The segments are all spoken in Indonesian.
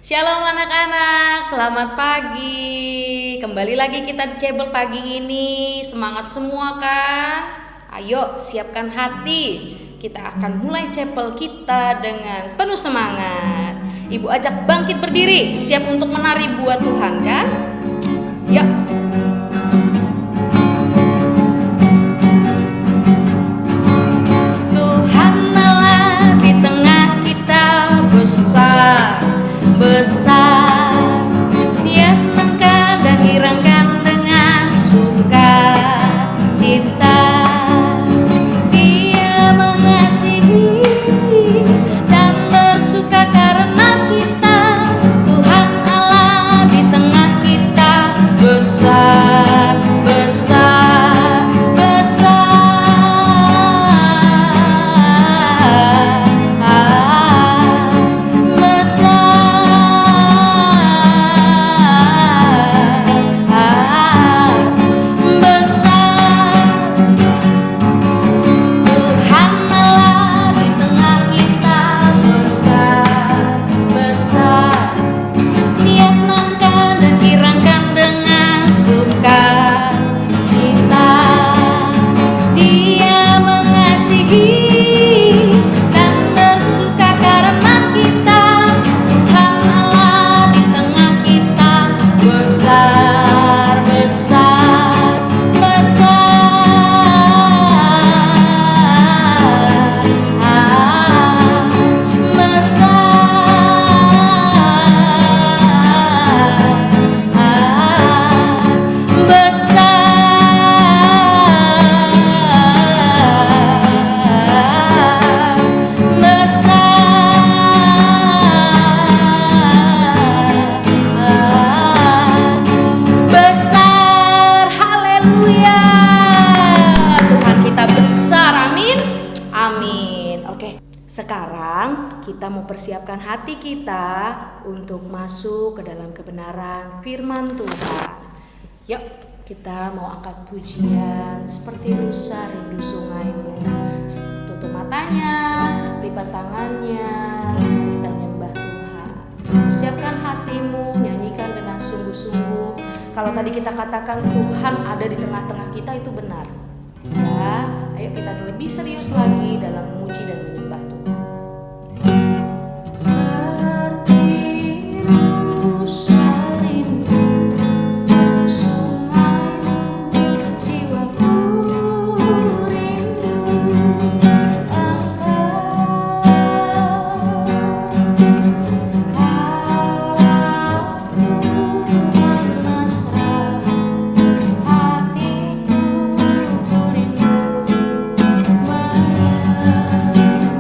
Shalom anak-anak, selamat pagi. Kembali lagi kita di Cebol pagi ini. Semangat semua kan? Ayo siapkan hati. Kita akan mulai Cebol kita dengan penuh semangat. Ibu ajak bangkit berdiri, siap untuk menari buat Tuhan kan? Yuk. Tuhan Allah di tengah kita besar, Dia senangkan dan hirangkan dengan sukacita. Dia mengasihi dan bersuka karena kita. Tuhan Allah di tengah kita besar, besar, besar. Sekarang kita mau persiapkan hati kita untuk masuk ke dalam kebenaran firman Tuhan. Yuk, kita mau angkat pujian seperti rusa rindu sungaimu. Tutup matanya, lipat tangannya, kita nyembah Tuhan. Persiapkan hatimu, nyanyikan dengan sungguh-sungguh. Kalau tadi kita katakan Tuhan ada di tengah-tengah kita, itu benar. Ya, ayo kita lebih serius lagi dalam memuji dan menyembah Tuhan. Seperti rusa rindu sungaimu, jiwaku rindu Engkau. Kaulah Tuhan mesra, hatiku rindu menyanyi.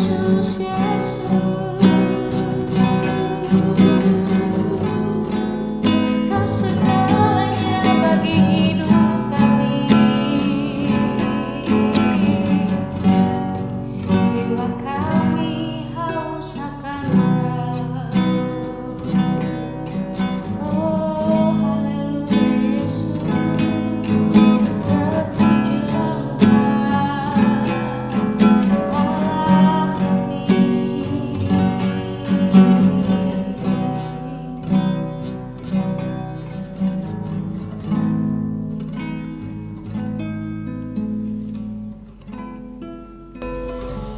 Yesus, Kau segalanya bagi hidup kami. Jiwa kami haus akan Kau. Oh haleluya Yesus, terpujilah Allah kami.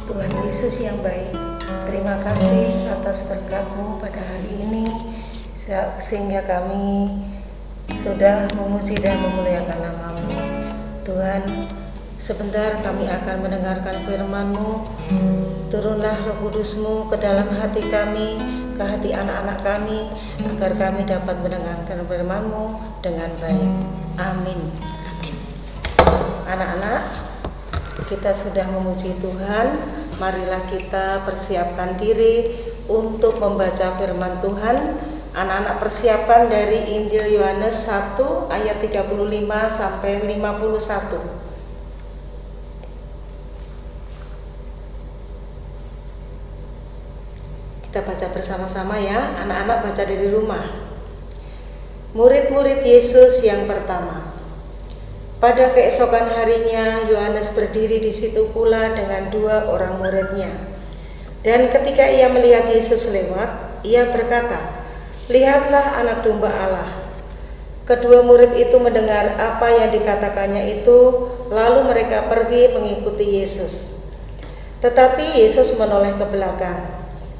Tuhan Yesus yang baik, terima kasih atas berkat-Mu pada hari ini, sehingga kami sudah memuji dan memuliakan nama-Mu. Tuhan, sebentar kami akan mendengarkan firman-Mu. Turunlah Roh Kudus-Mu ke dalam hati kami, ke hati anak-anak kami, agar kami dapat mendengarkan firman-Mu dengan baik. Amin. Anak-anak, kita sudah memuji Tuhan. Marilah kita persiapkan diri untuk membaca firman Tuhan. Anak-anak persiapan dari Injil Yohanes 1 ayat 35 sampai 51. Kita baca bersama-sama ya. Anak-anak baca dari rumah. Murid-murid Yesus yang pertama. Pada keesokan harinya, Yohanes berdiri di situ pula dengan 2 orang muridnya. Dan ketika ia melihat Yesus lewat, ia berkata, "Lihatlah anak domba Allah." Kedua murid itu mendengar apa yang dikatakannya itu, lalu mereka pergi mengikuti Yesus. Tetapi Yesus menoleh ke belakang.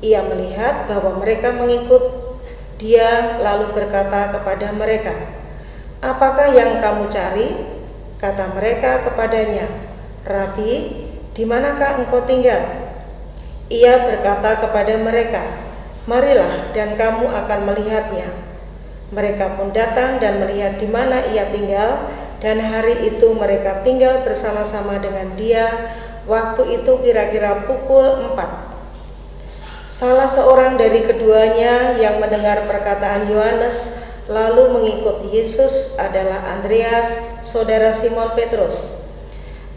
Ia melihat bahwa mereka mengikut Dia, lalu berkata kepada mereka, "Apakah yang kamu cari?" Kata mereka kepadanya, "Rabi, di manakah engkau tinggal?" Ia berkata kepada mereka, "Marilah dan kamu akan melihatnya." Mereka pun datang dan melihat di mana ia tinggal, dan hari itu mereka tinggal bersama-sama dengan dia. Waktu itu kira-kira pukul 4. Salah seorang dari keduanya yang mendengar perkataan Yohanes lalu mengikut Yesus adalah Andreas, saudara Simon Petrus.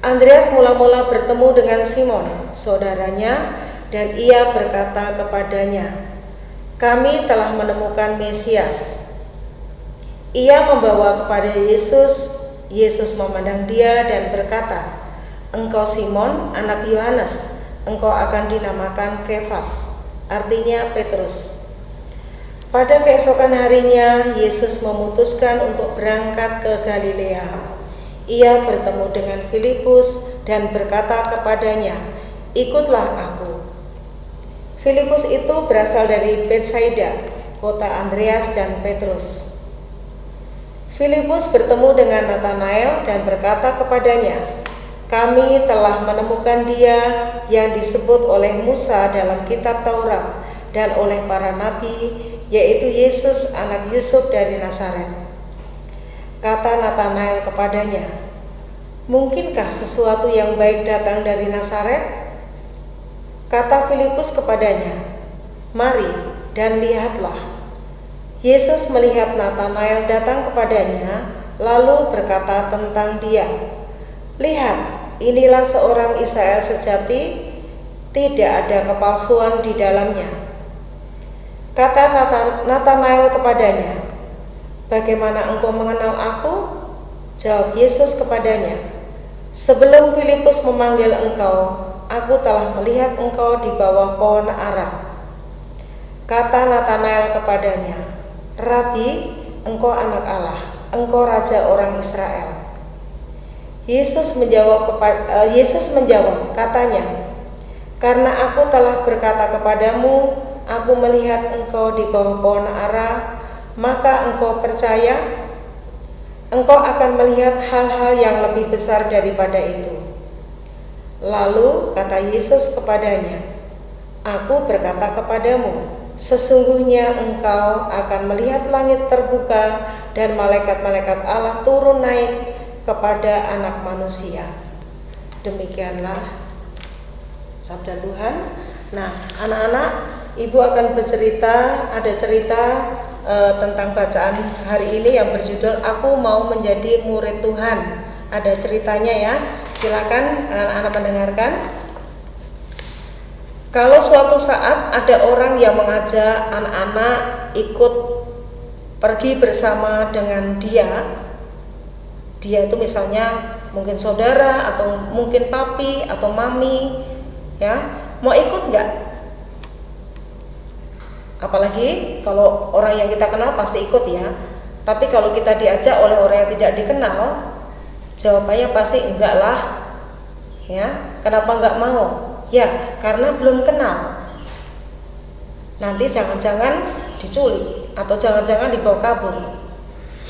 Andreas mula-mula bertemu dengan Simon, saudaranya, dan ia berkata kepadanya, "Kami telah menemukan Mesias." Ia membawa kepada Yesus. Yesus memandang dia dan berkata, "Engkau Simon, anak Yohanes, engkau akan dinamakan Kefas," artinya Petrus. Pada keesokan harinya, Yesus memutuskan untuk berangkat ke Galilea. Ia bertemu dengan Filipus dan berkata kepadanya, "Ikutlah aku." Filipus itu berasal dari Betsaida, kota Andreas dan Petrus. Filipus bertemu dengan Natanael dan berkata kepadanya, "Kami telah menemukan Dia yang disebut oleh Musa dalam kitab Taurat dan oleh para nabi, yaitu Yesus anak Yusuf dari Nazaret." Kata Natanael kepadanya, "Mungkinkah sesuatu yang baik datang dari Nazaret?" Kata Filipus kepadanya, "Mari dan lihatlah." Yesus melihat Natanael datang kepadanya, lalu berkata tentang dia, "Lihat, inilah seorang Israel sejati, tidak ada kepalsuan di dalamnya." Kata Natanael kepadanya, "Bagaimana engkau mengenal aku?" Jawab Yesus kepadanya, "Sebelum Filipus memanggil engkau, aku telah melihat engkau di bawah pohon ara." Kata Natanael kepadanya, "Rabi, engkau anak Allah, engkau raja orang Israel." Yesus menjawab, katanya, "Karena aku telah berkata kepadamu, aku melihat engkau di bawah pohon ara, maka engkau percaya? Engkau akan melihat hal-hal yang lebih besar daripada itu." Lalu kata Yesus kepadanya, "Aku berkata kepadamu, sesungguhnya engkau akan melihat langit terbuka dan malaikat-malaikat Allah turun naik kepada Anak Manusia." Demikianlah sabda Tuhan. Nah, anak-anak, Ibu akan bercerita, ada cerita tentang bacaan hari ini yang berjudul Aku Mau Menjadi Murid Tuhan. Ada ceritanya ya. Silakan anak mendengarkan. Kalau suatu saat ada orang yang mengajak anak-anak ikut pergi bersama dengan dia itu misalnya mungkin saudara atau mungkin papi atau mami, ya, mau ikut nggak? Apalagi kalau orang yang kita kenal pasti ikut ya. Tapi kalau kita diajak oleh orang yang tidak dikenal, jawabannya pasti enggak lah. Ya, kenapa enggak mau? Ya, karena belum kenal. Nanti jangan-jangan diculik atau jangan-jangan dibawa kabur.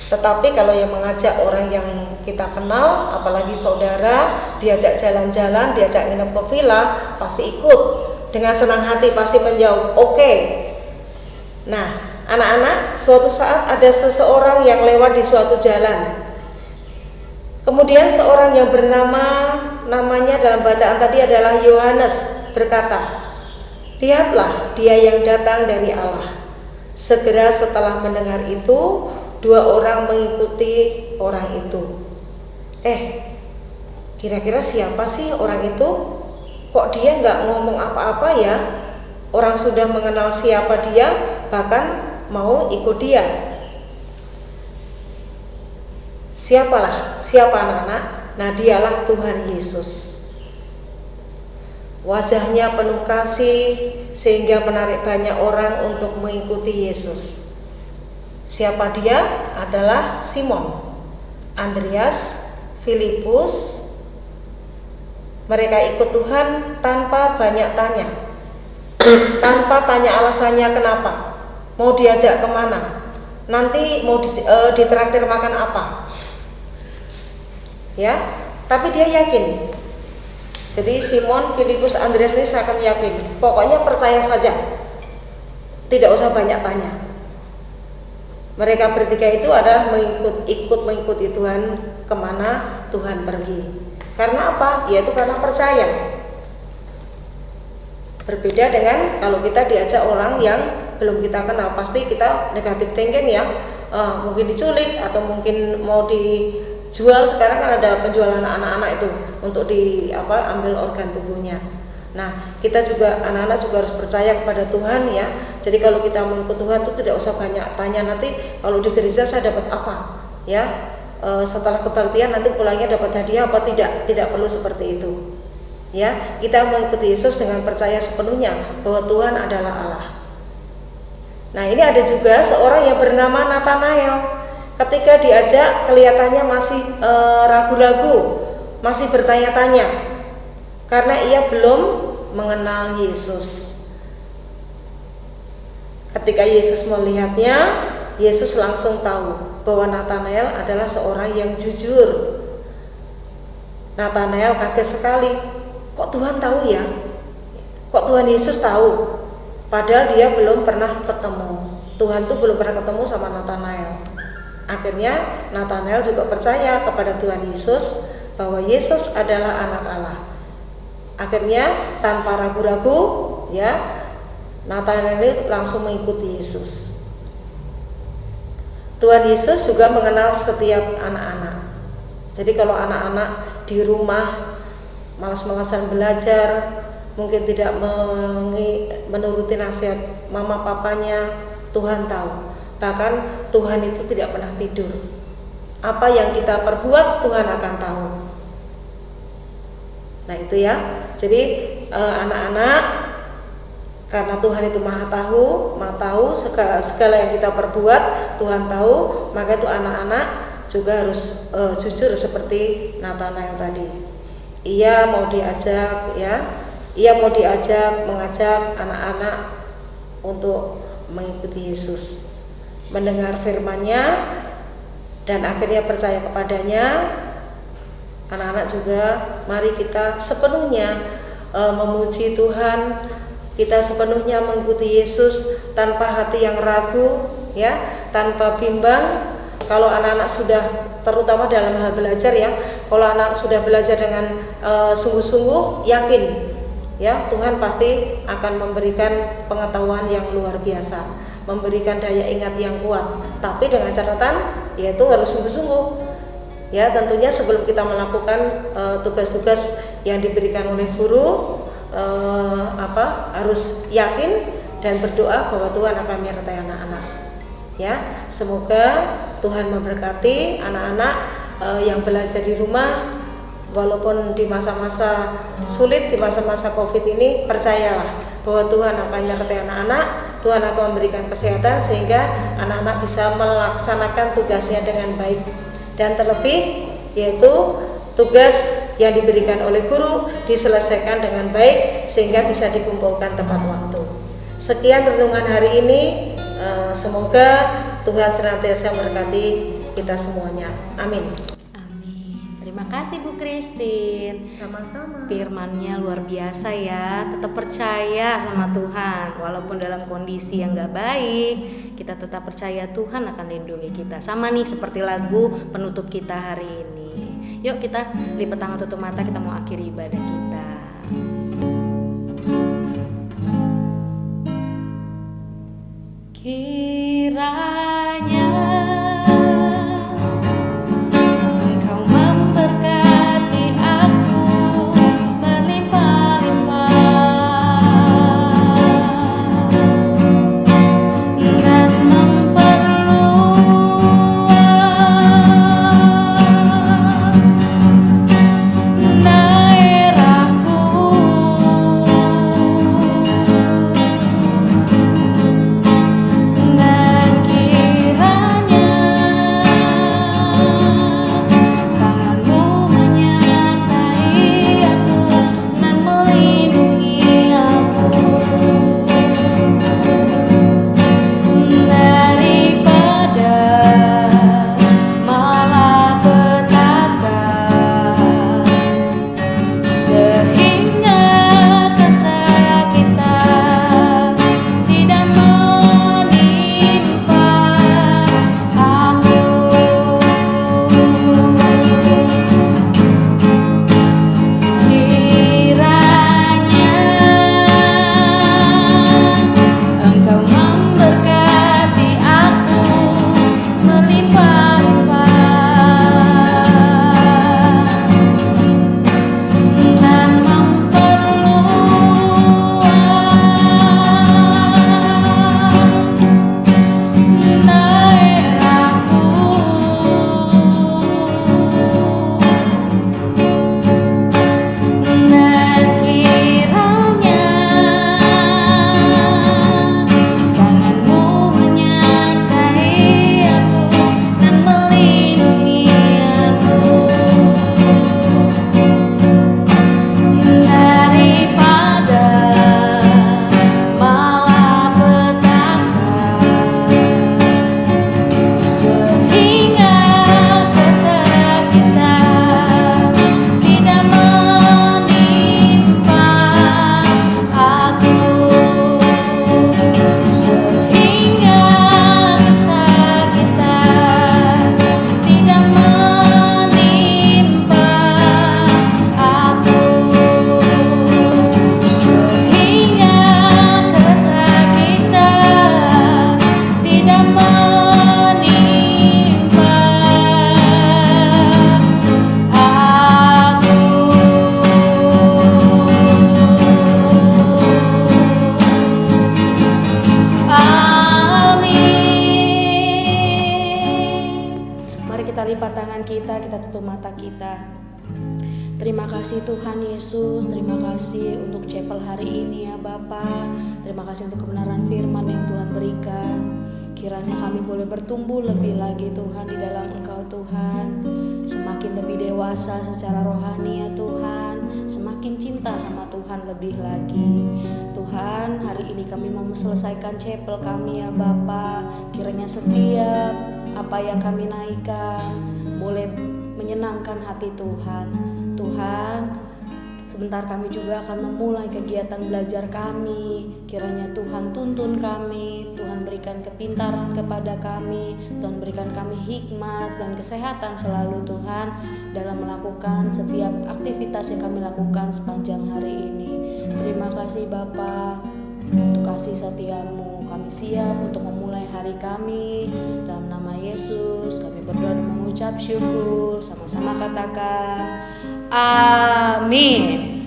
Tetapi kalau yang mengajak orang yang kita kenal, apalagi saudara, diajak jalan-jalan, diajak nginep ke villa, pasti ikut. Dengan senang hati pasti menjawab, oke. Nah, anak-anak, suatu saat ada seseorang yang lewat di suatu jalan. Kemudian seorang yang namanya dalam bacaan tadi adalah Yohanes berkata, lihatlah dia yang datang dari Allah. Segera setelah mendengar itu, dua orang mengikuti orang itu. Kira-kira siapa sih orang itu? Kok dia nggak ngomong apa-apa ya? Orang sudah mengenal siapa dia, bahkan mau ikut dia. Siapa anak-anak? Nah, dialah Tuhan Yesus. Wajahnya penuh kasih sehingga menarik banyak orang untuk mengikuti Yesus. Siapa dia? Adalah Simon, Andreas, Filipus. Mereka ikut Tuhan tanpa banyak tanya, tanpa tanya alasannya kenapa, mau diajak kemana, nanti mau ditraktir makan apa, ya. Tapi dia yakin. Jadi Simon, Filipus, Andreas ini seakan yakin. Pokoknya percaya saja, tidak usah banyak tanya. Mereka bertiga itu adalah mengikuti Tuhan kemana Tuhan pergi. Karena apa? Yaitu karena percaya. Berbeda dengan kalau kita diajak orang yang belum kita kenal, pasti kita negatif thinking ya. Mungkin diculik atau mungkin mau dijual. Sekarang kan ada penjualan anak-anak itu untuk ambil organ tubuhnya. Nah, kita juga anak-anak juga harus percaya kepada Tuhan ya. Jadi kalau kita mengikut Tuhan itu tidak usah banyak tanya, nanti kalau di gereja saya dapat apa ya, setelah kebaktian nanti pulangnya dapat hadiah apa tidak perlu seperti itu ya. Kita mengikuti Yesus dengan percaya sepenuhnya bahwa Tuhan adalah Allah. Nah, ini ada juga seorang yang bernama Nathanael. Ketika diajak kelihatannya masih ragu-ragu, masih bertanya-tanya karena ia belum mengenal Yesus. Ketika Yesus melihatnya, Yesus langsung tahu bahwa Nathanael adalah seorang yang jujur. Nathanael kaget sekali. Kok Tuhan tahu ya? Kok Tuhan Yesus tahu? Padahal dia belum pernah ketemu. Tuhan tuh belum pernah ketemu sama Nathanael. Akhirnya Nathanael juga percaya kepada Tuhan Yesus bahwa Yesus adalah anak Allah. Akhirnya tanpa ragu-ragu ya, Nathanael langsung mengikuti Yesus. Tuhan Yesus juga mengenal setiap anak-anak. Jadi kalau anak-anak di rumah malas-malasan belajar, mungkin tidak menuruti nasihat mama papanya, Tuhan tahu. Bahkan Tuhan itu tidak pernah tidur. Apa yang kita perbuat Tuhan akan tahu. Nah itu ya. Jadi anak-anak, karena Tuhan itu maha tahu segala yang kita perbuat Tuhan tahu, maka itu anak-anak juga harus jujur seperti Nathanael tadi. Ia mau diajak mengajak anak-anak untuk mengikuti Yesus, mendengar firman-Nya dan akhirnya percaya kepadanya. Anak-anak juga mari kita sepenuhnya memuji Tuhan, kita sepenuhnya mengikuti Yesus tanpa hati yang ragu ya, tanpa bimbang. Kalau anak-anak sudah, terutama dalam hal belajar ya, kalau anak sudah belajar dengan sungguh-sungguh, yakin ya Tuhan pasti akan memberikan pengetahuan yang luar biasa, memberikan daya ingat yang kuat. Tapi dengan catatan yaitu harus sungguh-sungguh. Ya, tentunya sebelum kita melakukan tugas-tugas yang diberikan oleh guru, harus yakin dan berdoa bahwa Tuhan akan menyertai anak-anak. Ya, semoga Tuhan memberkati anak-anak yang belajar di rumah, walaupun di masa-masa sulit, di masa-masa COVID ini, percayalah bahwa Tuhan akan menyertai anak-anak, Tuhan akan memberikan kesehatan sehingga anak-anak bisa melaksanakan tugasnya dengan baik. Dan terlebih yaitu tugas yang diberikan oleh guru diselesaikan dengan baik sehingga bisa dikumpulkan tepat waktu. Sekian renungan hari ini, semoga Tuhan senantiasa memberkati kita semuanya. Amin. Terima kasih Bu Christine. Sama-sama. Firman-Nya luar biasa ya. Tetap percaya sama Tuhan. Walaupun dalam kondisi yang gak baik, kita tetap percaya Tuhan akan lindungi kita. Sama nih seperti lagu penutup kita hari ini. Yuk kita lipat tangan, tutup mata, kita mau akhiri ibadah kita. Kiranya kita tutup mata kita. Terima kasih Tuhan Yesus, terima kasih untuk chapel hari ini ya Bapa. Terima kasih untuk kebenaran firman yang Tuhan berikan. Kiranya kami boleh bertumbuh lebih lagi Tuhan di dalam Engkau Tuhan. Semakin lebih dewasa secara rohani ya Tuhan. Semakin cinta sama Tuhan lebih lagi. Tuhan, hari ini kami mau selesaikan chapel kami ya Bapa. Kiranya setiap apa yang kami naikkan boleh menyenangkan hati Tuhan. Tuhan, Sebentar kami juga akan memulai kegiatan belajar kami. Kiranya Tuhan tuntun kami, Tuhan berikan kepintaran kepada kami, Tuhan berikan kami hikmat dan kesehatan selalu Tuhan dalam melakukan setiap aktivitas yang kami lakukan sepanjang hari ini. Terima kasih Bapa untuk kasih setiamu. Kami siap untuk memulai hari kami. Dalam nama Yesus kami berdoa dan mengucap syukur. Sama-sama katakan amin.